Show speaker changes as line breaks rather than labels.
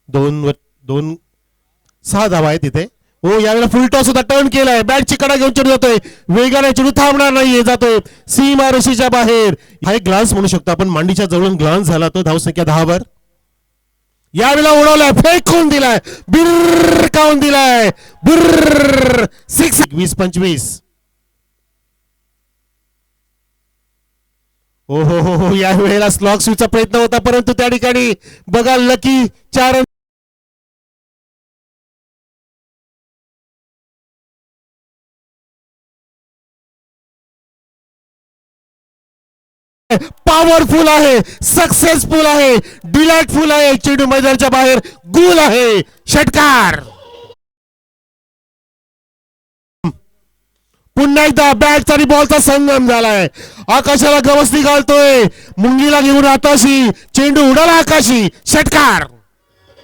दोन 6 धावा आहे तिथे. हो यावेळेला फुल टॉस होता, टर्न केलाय, बॅटची कडा घेऊन चेंडू जातोय, वेगाने चेंडू थांबणार नाहीये, जातोय सीमारेषेच्या बाहेर. हा एक ग्लान्स म्हणू शकतो आपण, मांडीच्या जवळून ग्लान्स झाला तो. धावसंख्या 10 वर. यावेळेला उडवलाय, फेकून दिलाय, बिर्र काऊन दिलाय, बिर्र 6. 20-25. हो हो हो हो, या वेळेला स्लॉग स्वीपचा प्रयत्न होता, परंतु त्या ठिकाणी बघा लकी 4 पॉवरफुल आहे, सक्सेसफुल आहे, डिलाइटफुल आहे, चेंडू मैदानाच्या बाहेर गुल आहे, षटकार. पुन्हा एकदा बॅट आणि बॉलचा संगम झालाय. आकाशाला गवसणी घालतोय, मुंगीला घेऊन आताशी चेंडू उडाला आकाशी, षटकार.